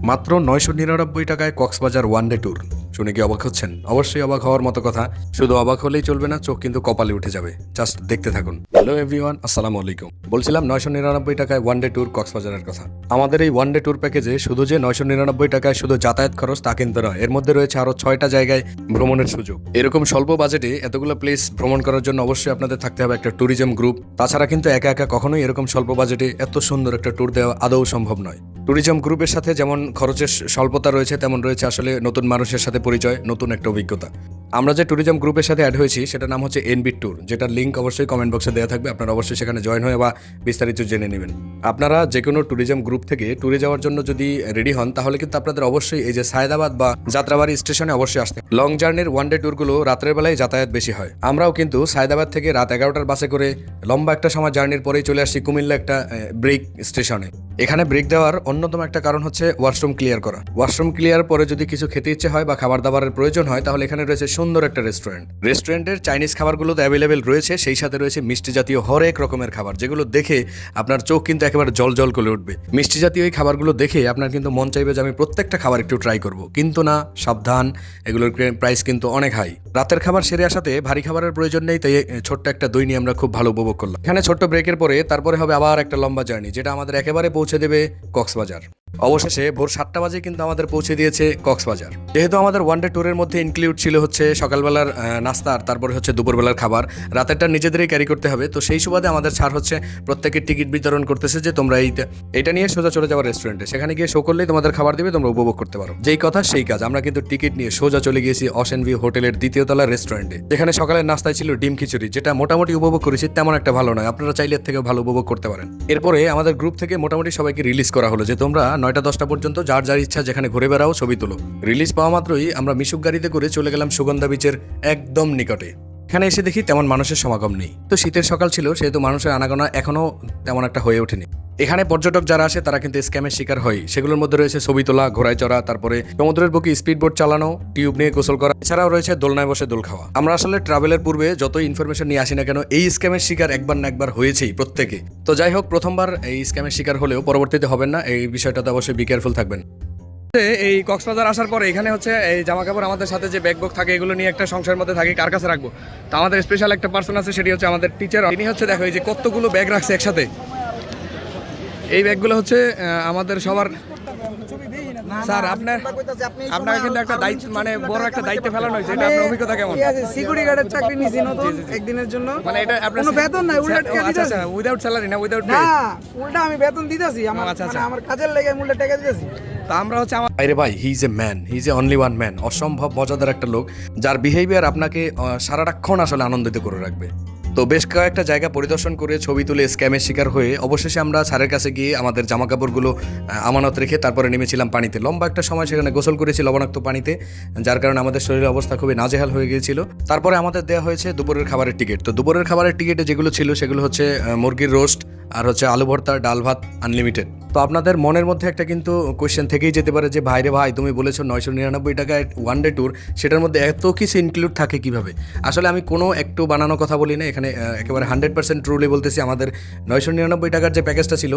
মাত্র 999 টাকায় Cox's Bazar one day tour. শুনে কি অবাক হচ্ছেন? অবশ্যই অবাক হওয়ার মতো কথা। শুধু অবাক হলেই চলবে না, চোখ কিন্তু কপালে উঠে যাবে। জাস্ট দেখতে থাকুন। হ্যালো এভরিওয়ান, আসসালামু আলাইকুম। বলছিলাম 999 টাকায় ওয়ানডে ট্যুর কক্সবাজারের কথা। আমাদের এই ওয়ানডে ট্যুর প্যাকেজে শুধু যে 999 টাকায় শুধু যাতায়াত খরচ তা কিন্তু নয়, এর মধ্যে রয়েছে আরো 6টা জায়গায় ভ্রমণের সুযোগ। এরকম স্বল্প বাজেটে এতগুলো প্লেস ভ্রমণ করার জন্য অবশ্যই আপনাদের থাকতে হবে একটা ট্যুরিজম গ্রুপ। তাছাড়া কিন্তু একা একা কখনোই এরকম স্বল্প বাজেটে এত সুন্দর একটা ট্যুর দেওয়া আদৌ সম্ভব নয়। ট্যুরিজম গ্রুপের সাথে যেমন খরচের স্বল্পতা রয়েছে, তেমন রয়েছে আসলে নতুন মানুষের সাথে পরিচয়, নতুন একটা অভিজ্ঞতা। আমরা যে ট্যুরিজম গ্রুপের সাথে অ্যাড হয়েছি সেটার নাম হচ্ছে এনবি ট্যুর, যেটার লিঙ্ক অবশ্যই কমেন্ট বক্সে দেওয়া থাকবে। আপনারা অবশ্যই সেখানে জয়েন হয়ে বা বিস্তারিত জেনে নেবেন। আপনারা যে কোনো ট্যুরিজম গ্রুপ থেকে ট্যুরে যাওয়ার জন্য যদি রেডি হন, তাহলে কিন্তু আপনাদের অবশ্যই এই যে সায়দাবাদ বা যাত্রাবাড়ি স্টেশনে অবশ্যই আসতে। লং জার্নির ওয়ানডে ট্যুরগুলো রাতের বেলায় যাতায়াত বেশি হয়। আমরাও কিন্তু সায়দাবাদ থেকে রাত 11টার বাসে করে লম্বা একটা সময় জার্নির পরেই চলে আসছি কুমিল্লা একটা ব্রেক স্টেশনে। এখানে ব্রেক দেওয়ার অন্যতম একটা কারণ হচ্ছে ওয়াশরুম ক্লিয়ার করা। ওয়াশরুম ক্লিয়ার পরে যদি কিছু খেতে ইচ্ছে হয় বা খাবার দাবারের প্রয়োজন হয়, তাহলে এখানে রয়েছে সুন্দর একটা রেস্টুরেন্ট। রেস্টুরেন্টের চাইনিজ খাবারগুলোতে অ্যাভেলেবেল রয়েছে, সেই সাথে রয়েছে মিষ্টি জাতীয় হরেক রকমের খাবার, যেগুলো দেখে আপনার চোখ কিন্তু একেবারে জল জল করে উঠবে। মিষ্টি জাতীয় এই খাবারগুলো দেখে আপনার কিন্তু মন চাইবে যে আমি প্রত্যেকটা খাবার একটু ট্রাই করব, কিন্তু না, সাবধান, এগুলোর প্রাইস কিন্তু অনেক হাই। রাতের খাবার সেরে আসাতে ভারী খাবারের প্রয়োজন নেই, তাই ছোট্ট একটা দই নিয়ে আমরা খুব ভালো উপভোগ করলাম। এখানে ছোট্ট ব্রেকের পরে তারপরে হবে আবার একটা লম্বা জার্নি, যেটা আমাদের একেবারে পৌঁছে দেবে কক্সবাজার। অবশেষে ভোর 7টা বাজে কিন্তু আমাদের পৌঁছে দিয়েছে কক্সবাজার। যেহেতু আমাদের ওয়ানডে ট্যুরের মধ্যে ইনক্লুড ছিল হচ্ছে সকালবেলার নাস্তা, আর তারপরে হচ্ছে দুপুরবেলার খাবার, রাতেরটা নিজেদেরই ক্যারি করতে হবে। তো সেই সুবাদে আমাদের ছাড় হচ্ছে প্রত্যেকের টিকিট বিতরণ করতেছে যে তোমরা এইটা নিয়ে সোজা চলে যাওয়ার রেস্টুরেন্টে, সেখানে গিয়ে শো করলেই তোমাদের খাবার দিবে, তোমরা উপভোগ করতে পারো। যেই কথা সেই কাজ, আমরা কিন্তু টিকিট নিয়ে সোজা চলে গিয়েছি অশেন ভিউ হোটেলের 2য় তলার রেস্টুরেন্টে, যেখানে সকালের নাস্তায় ছিল ডিম খিচুড়ি, যেটা মোটামুটি উপভোগ করেছি, তেমন একটা ভালো নয়। আপনারা চাইলে এর থেকেও ভালো উপভোগ করতে পারেন। এরপরে আমাদের গ্রুপ থেকে মোটামুটি সবাইকে রিলিজ করা হলো যে তোমরা 9টা-10টা পর্যন্ত যার যার ইচ্ছা যেখানে ঘুরে বেড়াও, ছবি তোলো। রিলিজ পাওয়া মাত্রই আমরা মিশুক গাড়িতে করে চলে গেলাম সুগন্ধা বিচের একদম নিকটে। এখানে এসে দেখি তেমন মানুষের সমাগম নেই। তো শীতের সকাল ছিল, সেহেতু মানুষের আনাগোনা এখনো তেমন একটা হয়ে ওঠেনি। এখানে পর্যটক যারা আসে তারা কিন্তু স্ক্যামের শিকার হয়। সেগুলোর মধ্যে রয়েছে ছবি তোলা, ঘোড়ায় চড়া, তারপরে সমুদ্রের বুকে স্পিড বোট চালানো, টিউব নিয়ে গোসল করা, এছাড়াও রয়েছে দোলনায় বসে দোল খাওয়া। আমরা আসলে ট্রাভেলের পূর্বে যতই ইনফরমেশন নিয়ে আসি না কেন, এই স্ক্যামের শিকার একবার না একবার হয়েছেই প্রত্যেকে। তো যাই হোক, প্রথমবার এই স্ক্যামের শিকার হলেও পরবর্তীতে হবেন না, এই বিষয়টাতে অবশ্যই বি কেয়ারফুল থাকবেন। এই কক্সবাজার আসার পরে এখানে হচ্ছে এই জামা কাপড় আমাদের সাথে যে ব্যাগ বক থাকে, এগুলো নিয়ে একটা সংসারের মধ্যে থাকে, কার কাছে রাখবো? তো আমাদের স্পেশাল একটা পার্সন আছে, সেটি হচ্ছে আমাদের টিচার। তিনি হচ্ছে দেখো এই যে কতগুলো ব্যাগ রাখছে একসাথে। এই ব্যাগগুলো হচ্ছে আমাদের সবার। স্যার আপনার কিন্তু একটা দায়িত্ব, মানে বড় একটা দায়িত্ব ফেলানো হয়েছে, এটা আপনার অভিজ্ঞতা কেমন? সিকিউরিটি গার্ডের চাকরি নিছি নতুন একদিনের জন্য, মানে এটা আপনার কোনো বেতন নাই, উল্টা টাকা দিতেছি। আচ্ছা, উইদাউট স্যালারি না, উইদাউট না, উল্টা আমি বেতন দিতেছি, আমার মানে আমার কাজের লেগে উল্টা টাকা দিতেছি। তা আমরা হচ্ছে আমার আরে ভাই, he is a man, he is A only one man. অসম্ভব মজাদার একটা লোক, যার বিহেভিয়ার আপনাকে সারাটাক্ষণ আসলে আনন্দিত করে রাখবে। তো বেশ কয়েকটা জায়গা পরিদর্শন করে ছবি তুলে স্ক্যামের শিকার হয়ে অবশেষে আমরা স্যারের কাছে গিয়ে আমাদের জামা কাপড়গুলো আমানত রেখে তারপরে নেমেছিলাম পানিতে। লম্বা একটা সময় সেখানে গোসল করেছি লবণাক্ত পানিতে, যার কারণে আমাদের শরীরের অবস্থা খুবই নাজেহাল হয়ে গিয়েছিল। তারপরে আমাদের দেওয়া হয়েছে দুপুরের খাবারের টিকিট। তো দুপুরের খাবারের টিকিটে যেগুলো ছিল সেগুলো হচ্ছে মুরগির রোস্ট, আর হচ্ছে আলু ভর্তা, ডাল ভাত আনলিমিটেড। তো আপনাদের মনের মধ্যে একটা কিন্তু কোয়েশ্চেন থেকেই যেতে পারে যে ভাই রে ভাই, তুমি বলেছো 999 টাকায় ওয়ানডে ট্যুর, সেটার মধ্যে এত কিছু ইনক্লুড থাকে কিভাবে? আসলে আমি কোনো একটু বানানো কথা বলি না এখানে, একেবারে 100% ট্রুলি বলতেছি। আমাদের 999 টাকার যে প্যাকেজটা ছিল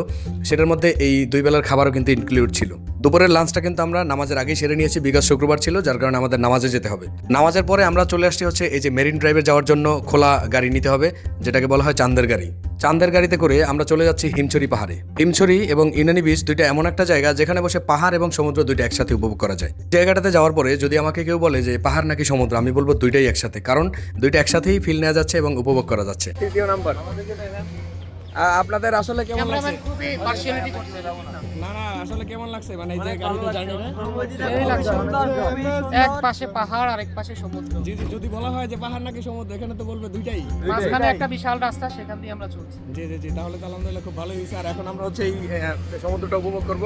সেটার মধ্যে এই 2 বেলার খাবারও কিন্তু ইনক্লুড ছিল। দুপুরের লাঞ্চটা কিন্তু আমরা নামাজের আগেই সেরে নিয়েছি, বিগত শুক্রবার ছিল, যার কারণে আমাদের নামাজে যেতে হবে। নামাজের পরে আমরা চলে আসছি হচ্ছে এই যে মেরিন ড্রাইভে যাওয়ার জন্য খোলা গাড়ি নিতে হবে, যেটাকে বলা হয় চাঁদের গাড়ি। চাঁদের গাড়িতে করে আমরা চলে যাচ্ছি হিমছড়ি পাহাড়ে। হিমছড়ি এবং ইনানি বিচ দুইটা এমন একটা জায়গা যেখানে বসে পাহাড় এবং সমুদ্র দুইটা একসাথে উপভোগ করা যায়। জায়গাটাতে যাওয়ার পরে যদি আমাকে কেউ বলে যে পাহাড় নাকি সমুদ্র, আমি বলবো দুইটাই একসাথে, কারণ দুইটা একসাথেই ফিল নেওয়া যাচ্ছে এবং উপভোগ করা যাচ্ছে। তৃতীয় নাম্বার, আপনাদের আসলে কেমন লাগছে? খুবই পার্সিয়ালিটি করছে না না, আসলে কেমন লাগছে মানে এই যে গাড়িতে জার্নিটা? এই লাগছে, এক পাশে পাহাড় আর এক পাশে সমুদ্র। যদি বলা হয় যে পাহাড় নাকি সমুদ্র, এখানে তো বলবে দুইটাই। মাঝখানে একটা বিশাল রাস্তা, সেখান দিয়ে আমরা চলছি। জি জি জি, তাহলে তো আলহামদুলিল্লাহ খুব ভালোই হয়েছে। আর এখন আমরা হচ্ছে এই সমুদ্রটা উপভোগ করব।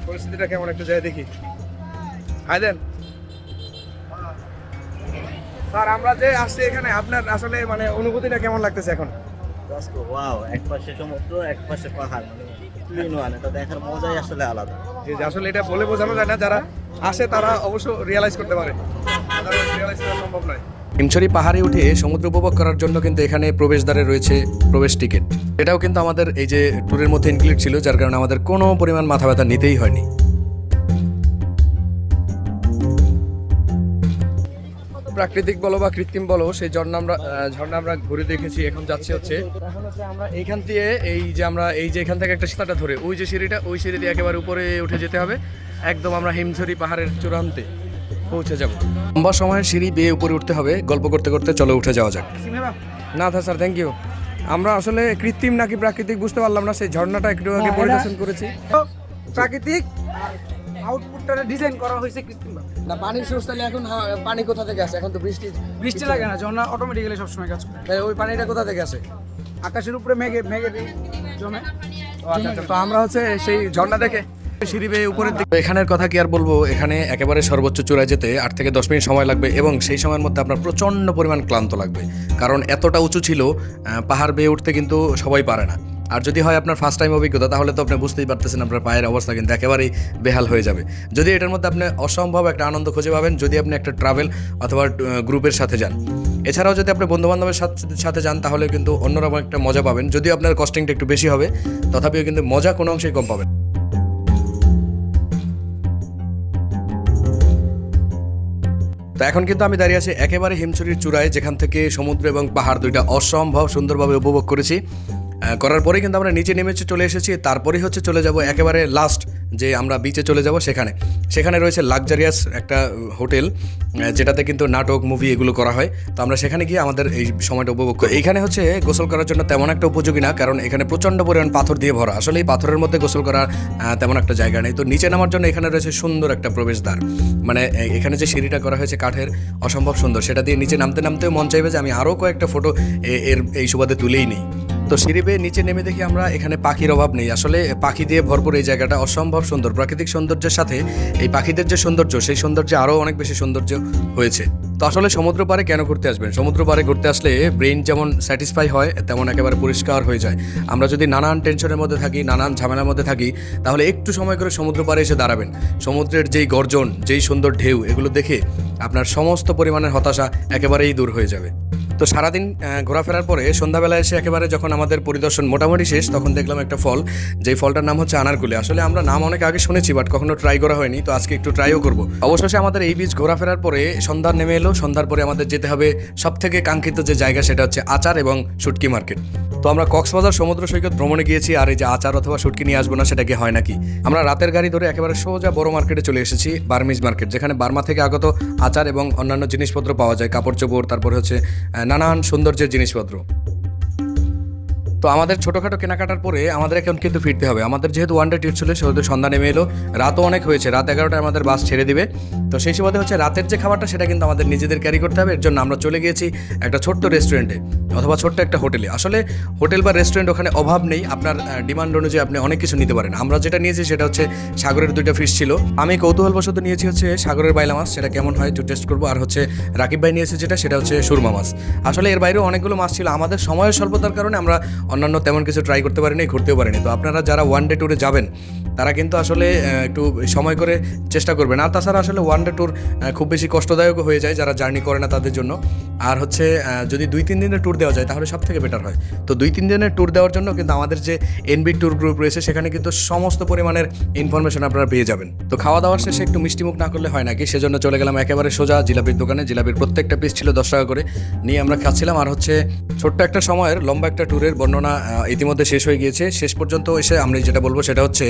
পরিস্থিতিটা কেমন একটু যাই দেখি। হাই দেন স্যার, আমরা যে আসছি এখানে, আপনার আসলে মানে অনুভূতিটা কেমন লাগতেছে এখন? ওয়াও, এক পাশে সমুদ্র, এক পাশে পাহাড়, মানে ক্লিন ওয়ান, এটা দেখার মজাই আসলে আলাদা। যে আসলে এটা বলে বোঝানো যায় না, যারা আসে তারা অবশ্য রিয়েলাইজ করতে পারে, রিয়েলাইজ করা সম্ভব নয়। হিমছড়ি পাহাড়ে উঠে সমুদ্র উপভোগ করার জন্য কিন্তু এখানে প্রবেশদ্বারে রয়েছে প্রবেশ টিকিট। এটাও কিন্তু আমাদের এই যে ট্যুরের মধ্যে ইনক্লুড ছিল, যার কারণে আমাদের কোনো পরিমাণ মাথা ব্যথা নিতেই হয়নি। প্রাকৃতিক বলো বা কৃত্রিম বলো, সেই ঝর্ণা আমরা ঘুরে দেখেছি। এখন যাচ্ছি হচ্ছে আমরা এইখান দিয়ে এই যে এখান থেকে একটা রাস্তাটা ধরে ওই যে সিঁড়িটা, ওই সিঁড়ি দিয়ে একেবারে উপরে উঠে যেতে হবে, একদম আমরা হিমছড়ি পাহাড়ের চূড়ান্তে পৌঁছে যাব। লম্বা সময়ের সিঁড়ি বেয়ে উপরে উঠতে হবে, গল্প করতে করতে চলো উঠে যাওয়া যাক। না স্যার, থ্যাংক ইউ। আমরা আসলে কৃত্রিম নাকি প্রাকৃতিক বুঝতে পারলাম না, সেই ঝর্ণাটা একটু আগে পরিদর্শন করেছি। প্রাকৃতিক আউটপুটটা ডিজাইন করা হয়েছে কৃত্রিম ভাবে। না পানির সোর্স, তাহলে এখন পানি কোথা থেকে আসে? এখন তো বৃষ্টি লাগে না, ঝর্ণা অটোমেটিক্যালি সবসময় কাজ করে। ওই পানিটা কোথা থেকে আসে? আকাশের উপরে মেঘে জমে। আচ্ছা, তো আমরা হচ্ছে সেই ঝর্ণা দেখে সিঁড়ি বেয়ে উপরের দিকে। তো এখানের কথা কি আর বলবো, এখানে একেবারে সর্বোচ্চ চূড়ায় যেতে 8 থেকে 10 মিনিট সময় লাগবে এবং সেই সময়ের মধ্যে আপনার প্রচণ্ড পরিমাণ ক্লান্ত লাগবে, কারণ এতটা উঁচু ছিল। পাহাড় বেয়ে উঠতে কিন্তু সবাই পারে না। আর যদি হয় আপনার ফার্স্ট টাইম অভিজ্ঞতা, তাহলে তো আপনি বুঝতেই পারতেছেন আপনার পায়ের অবস্থা কিন্তু একেবারেই বেহাল হয়ে যাবে। যদি এটার মধ্যে আপনি অসম্ভব একটা আনন্দ খুঁজে পাবেন যদি আপনি একটা ট্রাভেল অথবা গ্রুপের সাথে যান। এছাড়াও যদি আপনি বন্ধুবান্ধবের সাথে যান তাহলে কিন্তু অন্যরকম একটা মজা পাবেন। যদিও আপনার কস্টিংটা একটু বেশি হবে, তথাপিও কিন্তু মজা কোনো অংশেই কম পাবেন। তো এখন কিন্তু আমি দাঁড়িয়ে আছি একেবারে হিমছড়ির চূড়ায়, যেখান থেকে সমুদ্র এবং পাহাড় দুইটা অসম্ভব সুন্দরভাবে উপভোগ করেছি। করার পরে কিন্তু আমরা নিচে নেমে চলে এসেছি। তারপরেই হচ্ছে চলে যাব একেবারে লাস্ট, যে আমরা বিচে চলে যাব। সেখানে রয়েছে লাক্সারিয়াস একটা হোটেল, যেটাতে কিন্তু নাটক, মুভি এগুলো করা হয়। তো আমরা সেখানে গিয়ে আমাদের এই সময়টা উপভোগ করি। এইখানে হচ্ছে গোসল করার জন্য তেমন একটা উপযোগী না, কারণ এখানে প্রচণ্ড পরিমাণ পাথর দিয়ে ভরা। আসলে এই পাথরের মধ্যে গোসল করার তেমন একটা জায়গা নেই। তো নিচে নামার জন্য এখানে রয়েছে সুন্দর একটা প্রবেশদ্বার, মানে এখানে যে সিঁড়িটা করা হয়েছে কাঠের, অসম্ভব সুন্দর। সেটা দিয়ে নিচে নামতেও মন চাইবে যে আমি আরও কয়েকটা ফটো এই সুবাদে তুলেই নিই। তো সিঁড়ি বেয়ে নিচে নেমে দেখি আমরা এখানে পাখির অভাব নেই। আসলে পাখি দিয়ে ভরপুর এই জায়গাটা, অসম্ভব সুন্দর। প্রাকৃতিক সৌন্দর্যের সাথে এই পাখিদের যে সৌন্দর্য, সেই সৌন্দর্যে আরও অনেক বেশি সৌন্দর্য হয়েছে। তো আসলে সমুদ্র পাড়ে কেন ঘুরতে আসবেন? সমুদ্র পাড়ে ঘুরতে আসলে ব্রেইন যেমন স্যাটিসফাই হয়, তেমন একেবারে পরিষ্কার হয়ে যায়। আমরা যদি নানান টেনশনের মধ্যে থাকি, নানান ঝামেলার মধ্যে থাকি, তাহলে একটু সময় করে সমুদ্র পাড়ে এসে দাঁড়াবেন। সমুদ্রের যেই গর্জন, যেই সুন্দর ঢেউ, এগুলো দেখে আপনার সমস্ত পরিমাণের হতাশা একেবারেই দূর হয়ে যাবে। তো সারাদিন ঘোরাফেরার পরে সন্ধ্যাবেলা এসে একেবারে যখন আমাদের পরিদর্শন মোটামুটি শেষ, তখন দেখলাম একটা ফল, যেই ফলটার নাম হচ্ছে আনারকুলি। আসলে আমরা নাম অনেক আগে শুনেছি, বাট কখনো ট্রাই করা হয়নি। তো আজকে একটু ট্রাইও করব। অবশেষে আমাদের এই বীজ ঘোরাফেরার পরে সন্ধ্যা নেমে এলো। সন্ধ্যার পরে আমাদের যেতে হবে সবথেকে কাঙ্ক্ষিত যে জায়গা, সেটা হচ্ছে আচার এবং শুটকি মার্কেট। তো আমরা কক্সবাজার সমুদ্র সৈকত ভ্রমণে গিয়েছি, আর এই যে আচার অথবা শুটকি নিয়ে আসবো না, সেটা কি হয় নাকি? আমরা রাতের গাড়ি ধরে একেবারে সোজা বড় মার্কেটে চলে এসেছি, বার্মিজ মার্কেট, যেখানে বার্মা থেকে আগত আচার এবং অন্যান্য জিনিসপত্র পাওয়া যায়, কাপড় চোপড়, তারপরে হচ্ছে নানান সৌন্দর্যের জিনিসপত্র। তো আমাদের ছোটোখাটো কেনাকাটার পরে আমাদের এখন কিন্তু ফিরতে হবে। আমাদের যেহেতু ওয়ান ডে ট্রিপ ছিল, সেহেতু সন্ধ্যা নেমে এলো, রাতও অনেক হয়েছে, রাত 11টায় আমাদের বাস ছেড়ে দিবে। তো সেই সুবাদে হচ্ছে রাতের যে খাবারটা, সেটা কিন্তু আমাদের নিজেদের ক্যারি করতে হবে। এর জন্য আমরা চলে গিয়েছি একটা ছোট্ট রেস্টুরেন্টে অথবা ছোট্ট একটা হোটেলে। আসলে হোটেল বা রেস্টুরেন্ট ওখানে অভাব নেই, আপনার ডিমান্ড অনুযায়ী আপনি অনেক কিছু নিতে পারেন। আমরা যেটা নিয়েছি সেটা হচ্ছে সাগরের 2টা ফিশ ছিল। আমি কৌতূহলবশত নিয়েছি হচ্ছে সাগরের বাইলা মাছ, সেটা কেমন হয় একটু টেস্ট করবো। আর হচ্ছে রাকিব ভাই নিয়েছে সেটা হচ্ছে সুরমা মাছ। আসলে এর বাইরেও অনেকগুলো মাছ ছিল, আমাদের সময়ের স্বল্পতার কারণে আমরা অন্যান্য তেমন কিছু ট্রাই করতে পারিনি, ঘুরতেও পারিনি। তো আপনারা যারা ওয়ান ডে ট্যুরে যাবেন, তারা কিন্তু আসলে একটু সময় করে চেষ্টা করবেন। আর তাছাড়া আসলে ওয়ান ডে ট্যুর খুব বেশি কষ্টদায়ক হয়ে যায় যারা জার্নি করে না তাদের জন্য। আর হচ্ছে যদি 2-3 দিনের ট্যুর দেওয়া যায় তাহলে সব থেকে বেটার হয়। তো 2-3 দিনের ট্যুর দেওয়ার জন্য কিন্তু আমাদের যে এনবি ট্যুর গ্রুপ রয়েছে, সেখানে কিন্তু সমস্ত পরিমাণের ইনফরমেশন আপনারা পেয়ে যাবেন। তো খাওয়া দাওয়ার শেষে একটু মিষ্টিমুখ না করলে হয় নাকি, সেজন্য চলে গেলাম একেবারে সোজা জিলাপির দোকানে। জিলাপির প্রত্যেকটা পিস ছিল 10 টাকা করে, নিয়ে আমরা খাচ্ছিলাম। আর হচ্ছে ছোট্ট একটা সময়ের লম্বা একটা ট্যুরের বর্ণনা ইতিমধ্যে শেষ হয়ে গিয়েছে। শেষ পর্যন্ত এসে আমি যেটা বলবো সেটা হচ্ছে,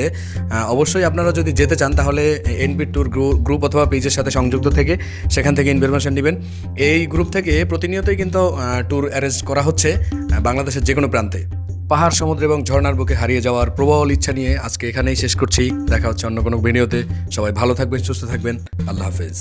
অবশ্যই আপনারা যদি যেতে চান তাহলে এনবি ট্যুর গ্রুপ অথবা পেজের সাথে সংযুক্ত থেকে সেখান থেকে ইনফরমেশন নেবেন। এই গ্রুপ থেকে প্রতিনিয়তই কিন্তু ট্যুর অ্যারেঞ্জ করা হচ্ছে বাংলাদেশের যে কোনো প্রান্তে। পাহাড়, সমুদ্র এবং ঝর্ণার বুকে হারিয়ে যাওয়ার প্রবল ইচ্ছা নিয়ে আজকে এখানেই শেষ করছি। দেখা হচ্ছে অন্য কোনো ভিডিওতে। সবাই ভালো থাকবেন, সুস্থ থাকবেন। আল্লাহ হাফেজ।